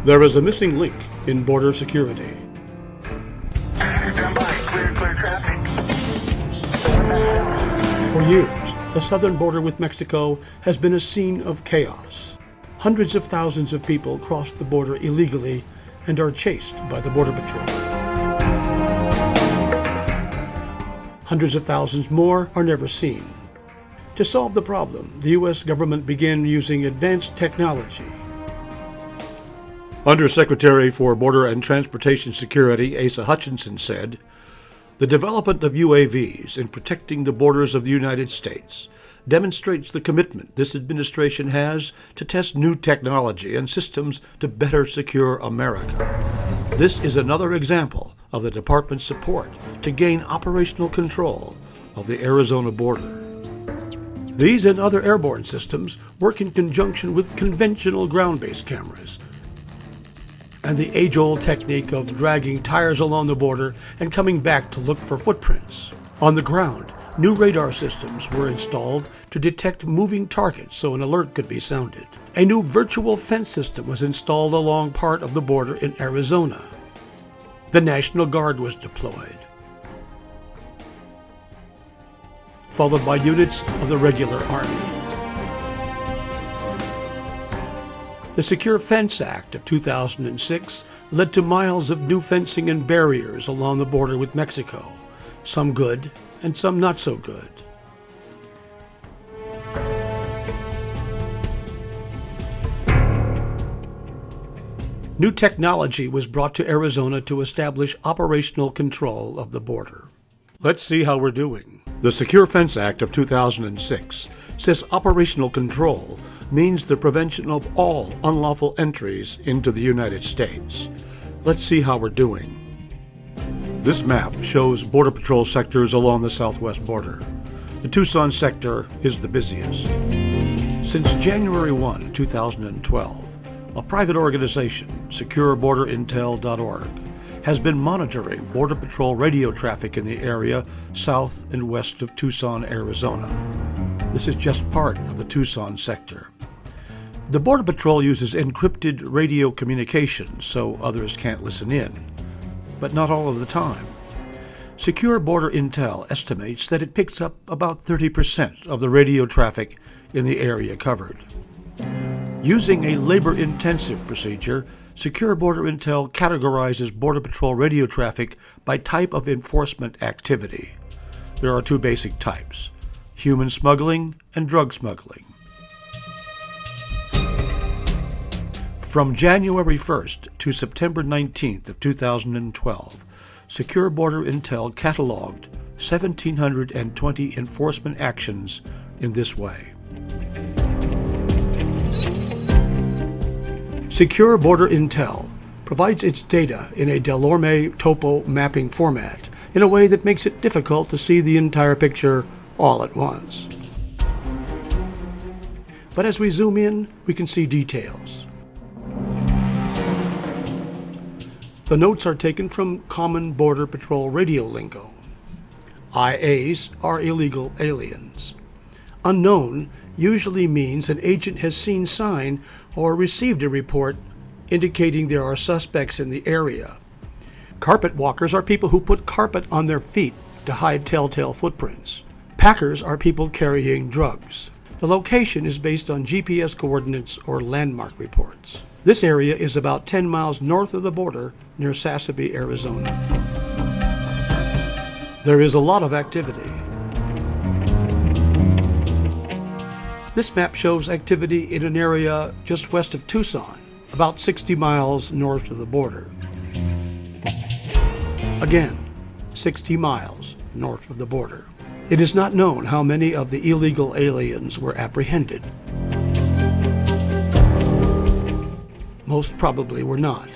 There is a missing link in border security. For years, the southern border with Mexico has been a scene of chaos. Hundreds of thousands of people cross the border illegally and are chased by the Border Patrol. Hundreds of thousands more are never seen. To solve the problem, the U.S. government began using advanced technology. Undersecretary for Border and Transportation Security Asa Hutchinson said, "The development of UAVs in protecting the borders of the United States demonstrates the commitment this administration has to test new technology and systems to better secure America. This is another example of the department's support to gain operational control of the Arizona border." These and other airborne systems work in conjunction with conventional ground-based cameras and the age-old technique of dragging tires along the border and coming back to look for footprints. On the ground, new radar systems were installed to detect moving targets so an alert could be sounded. A new virtual fence system was installed along part of the border in Arizona. The National Guard was deployed, followed by units of the regular Army. The Secure Fence Act of 2006 led to miles of new fencing and barriers along the border with Mexico, some good and some not so good. New technology was brought to Arizona to establish operational control of the border. Let's see how we're doing. The Secure Fence Act of 2006 says operational control means the prevention of all unlawful entries into the United States. Let's see how we're doing. This map shows Border Patrol sectors along the southwest border. The Tucson sector is the busiest. Since January 1, 2012, a private organization, SecureBorderIntel.org, has been monitoring Border Patrol radio traffic in the area south and west of Tucson, Arizona. This is just part of the Tucson sector. The Border Patrol uses encrypted radio communication so others can't listen in, but not all of the time. Secure Border Intel estimates that it picks up about 30% of the radio traffic in the area covered. Using a labor-intensive procedure, Secure Border Intel categorizes Border Patrol radio traffic by type of enforcement activity. There are two basic types: human smuggling and drug smuggling. From January 1st to September 19th of 2012, Secure Border Intel cataloged 1,720 enforcement actions in this way. Secure Border Intel provides its data in a Delorme topo mapping format in a way that makes it difficult to see the entire picture all at once. But as we zoom in, we can see details. The notes are taken from common Border Patrol radio lingo. IAs are illegal aliens. Unknown usually means an agent has seen sign or received a report indicating there are suspects in the area. Carpet walkers are people who put carpet on their feet to hide telltale footprints. Packers are people carrying drugs. The location is based on GPS coordinates or landmark reports. This area is about 10 miles north of the border near Sassabee, Arizona. There is a lot of activity. This map shows activity in an area just west of Tucson, about 60 miles north of the border. Again, 60 miles north of the border. It is not known how many of the illegal aliens were apprehended. Most probably were not.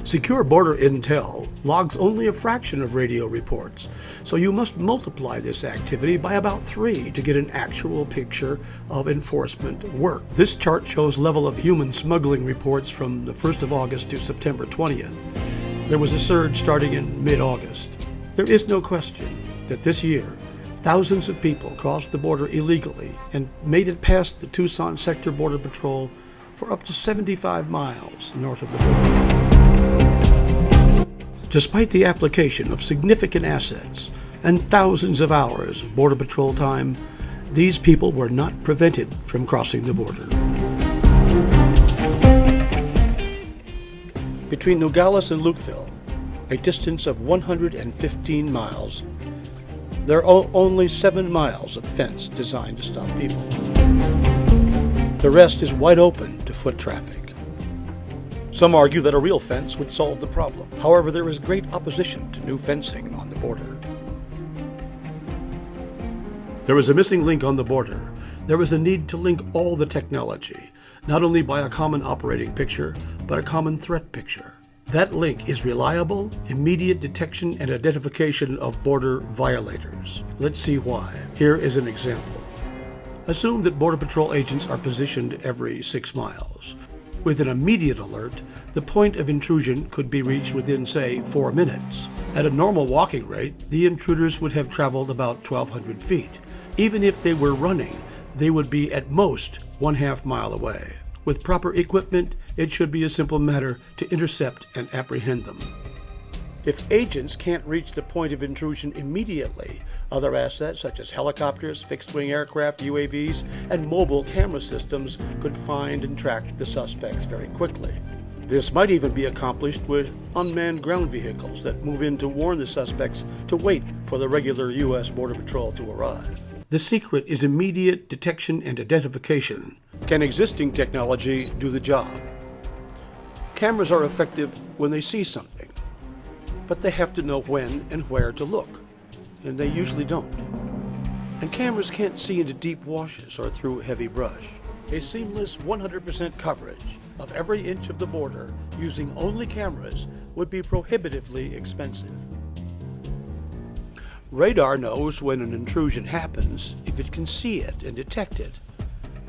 Secure Border Intel logs only a fraction of radio reports, so you must multiply this activity by about 3 to get an actual picture of enforcement work. This chart shows level of human smuggling reports from the 1st of August to September 20th. There was a surge starting in mid-August. There is no question that this year, thousands of people crossed the border illegally and made it past the Tucson Sector Border Patrol for up to 75 miles north of the border. Despite the application of significant assets and thousands of hours of Border Patrol time, these people were not prevented from crossing the border. Between Nogales and Lukeville, a distance of 115 miles, there are only 7 miles of fence designed to stop people. The rest is wide open to foot traffic. Some argue that a real fence would solve the problem. However, there is great opposition to new fencing on the border. There is a missing link on the border. There is a need to link all the technology, not only by a common operating picture, but a common threat picture. That link is reliable, immediate detection and identification of border violators. Let's see why. Here is an example. Assume that Border Patrol agents are positioned every 6 miles. With an immediate alert, the point of intrusion could be reached within, say, 4 minutes. At a normal walking rate, the intruders would have traveled about 1,200 feet. Even if they were running, they would be at most 1/2 mile away. With proper equipment, it should be a simple matter to intercept and apprehend them. If agents can't reach the point of intrusion immediately, other assets such as helicopters, fixed-wing aircraft, UAVs, and mobile camera systems could find and track the suspects very quickly. This might even be accomplished with unmanned ground vehicles that move in to warn the suspects to wait for the regular U.S. Border Patrol to arrive. The secret is immediate detection and identification. Can existing technology do the job? Cameras are effective when they see something, but they have to know when and where to look, and they usually don't. And cameras can't see into deep washes or through heavy brush. A seamless 100% coverage of every inch of the border using only cameras would be prohibitively expensive. Radar knows when an intrusion happens if it can see it and detect it,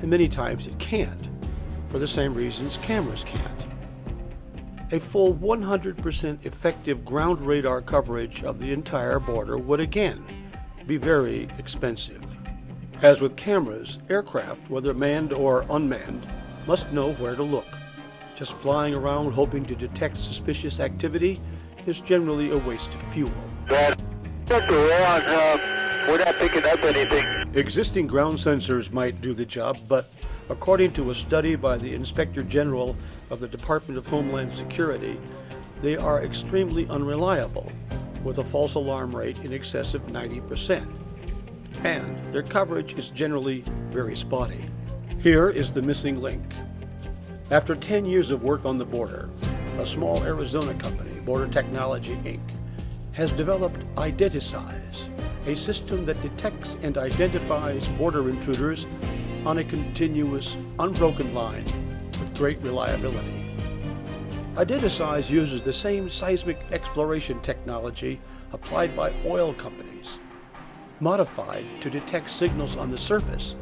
and many times it can't, for the same reasons cameras can't. A full 100% effective ground radar coverage of the entire border would again be very expensive. As with cameras, aircraft, whether manned or unmanned, must know where to look. Just flying around hoping to detect suspicious activity is generally a waste of fuel. We're not picking up anything. Existing ground sensors might do the job, but according to a study by the Inspector General of the Department of Homeland Security, they are extremely unreliable, with a false alarm rate in excess of 90%. And their coverage is generally very spotty. Here is the missing link. After 10 years of work on the border, a small Arizona company, Border Technology, Inc., has developed Identiseis, a system that detects and identifies border intruders on a continuous, unbroken line with great reliability. Identiseis uses the same seismic exploration technology applied by oil companies, modified to detect signals on the surface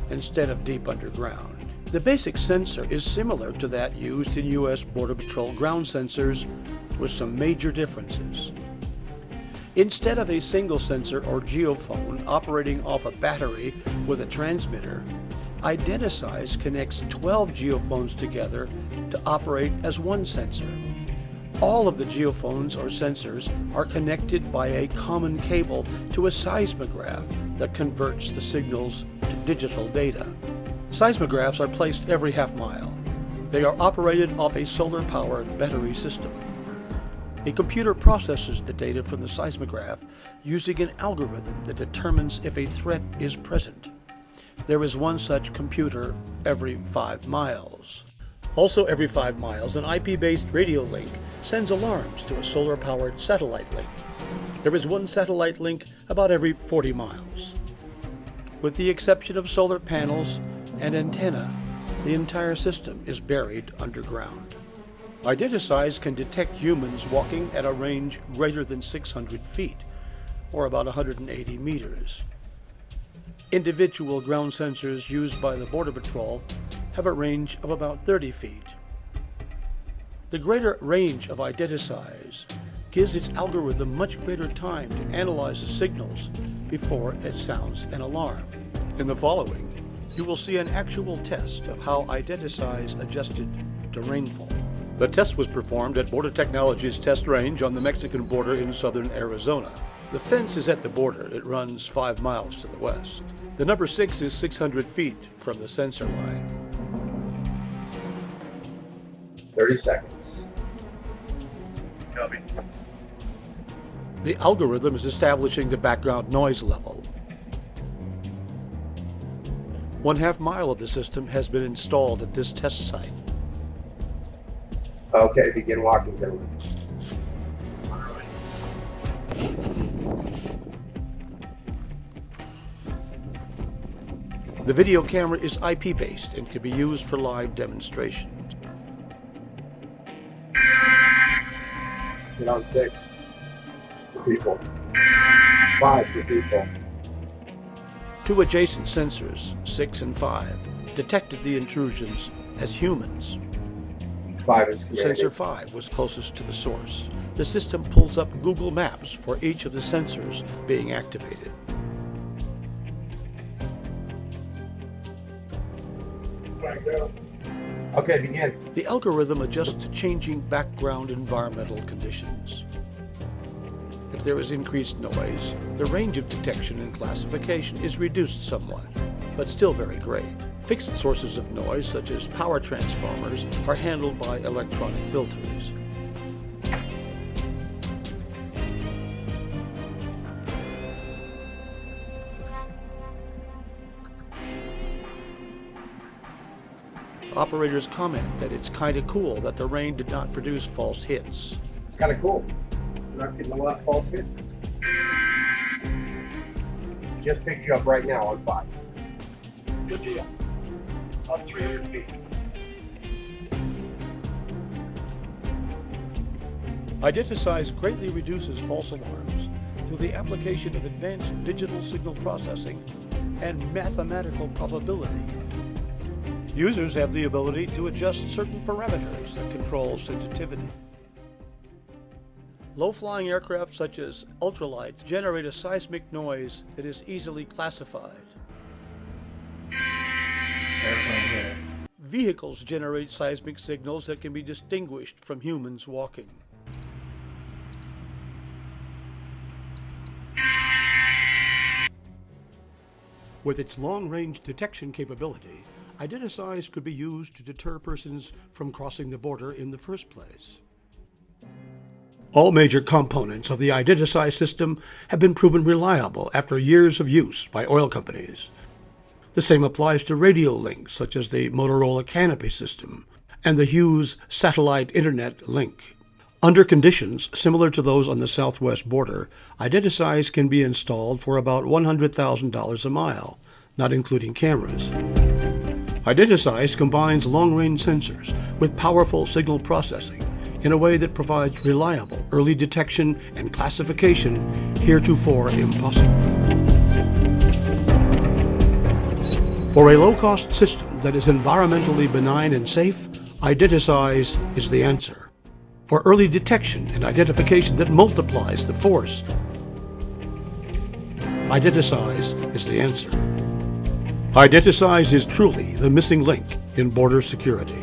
instead of deep underground. The basic sensor is similar to that used in U.S. Border Patrol ground sensors, with some major differences. Instead of a single sensor or geophone operating off a battery with a transmitter, Identiseis connects 12 geophones together to operate as one sensor. All of the geophones or sensors are connected by a common cable to a seismograph that converts the signals to digital data. Seismographs are placed every half mile. They are operated off a solar-powered battery system. A computer processes the data from the seismograph using an algorithm that determines if a threat is present. There is one such computer every 5 miles. Also every 5 miles, an IP-based radio link sends alarms to a solar-powered satellite link. There is one satellite link about every 40 miles. With the exception of solar panels and antenna, the entire system is buried underground. Identiseis can detect humans walking at a range greater than 600 feet, or about 180 meters. Individual ground sensors used by the Border Patrol have a range of about 30 feet. The greater range of Identiseis gives its algorithm much greater time to analyze the signals before it sounds an alarm. In the following, you will see an actual test of how Identiseis adjusted to rainfall. The test was performed at Border Technology's test range on the Mexican border in southern Arizona. The fence is at the border. It runs 5 miles to the west. The number 6 is 600 feet from the sensor line. 30 seconds. Copy. The algorithm is establishing the background noise level. 1/2 mile of the system has been installed at this test site. Okay, begin walking, gentlemen. The video camera is IP-based and can be used for live demonstrations. Get on 6. For people. 5 for people. 2 adjacent sensors, 6 and 5, detected the intrusions as humans. 5 is community. Sensor 5 was closest to the source. The system pulls up Google Maps for each of the sensors being activated. Okay, begin. The algorithm adjusts to changing background environmental conditions. If there is increased noise, the range of detection and classification is reduced somewhat, but still very great. Fixed sources of noise, such as power transformers, are handled by electronic filters. Operators comment that it's kind of cool that the rain did not produce false hits. It's kind of cool. You're not getting a lot of false hits. Just picked you up right now on 5. Good deal. On 300 feet. Identiseis greatly reduces false alarms through the application of advanced digital signal processing and mathematical probability. Users have the ability to adjust certain parameters that control sensitivity. Low-flying aircraft such as ultralights generate a seismic noise that is easily classified. Airplane here. Vehicles generate seismic signals that can be distinguished from humans walking. With its long-range detection capability, Identiseis could be used to deter persons from crossing the border in the first place. All major components of the Identiseis system have been proven reliable after years of use by oil companies. The same applies to radio links such as the Motorola Canopy system and the Hughes Satellite Internet link. Under conditions similar to those on the southwest border, Identiseis can be installed for about $100,000 a mile, not including cameras. Identiseis combines long-range sensors with powerful signal processing in a way that provides reliable early detection and classification heretofore impossible. For a low-cost system that is environmentally benign and safe, Identiseis is the answer. For early detection and identification that multiplies the force, Identiseis is the answer. Identiseis is truly the missing link in border security.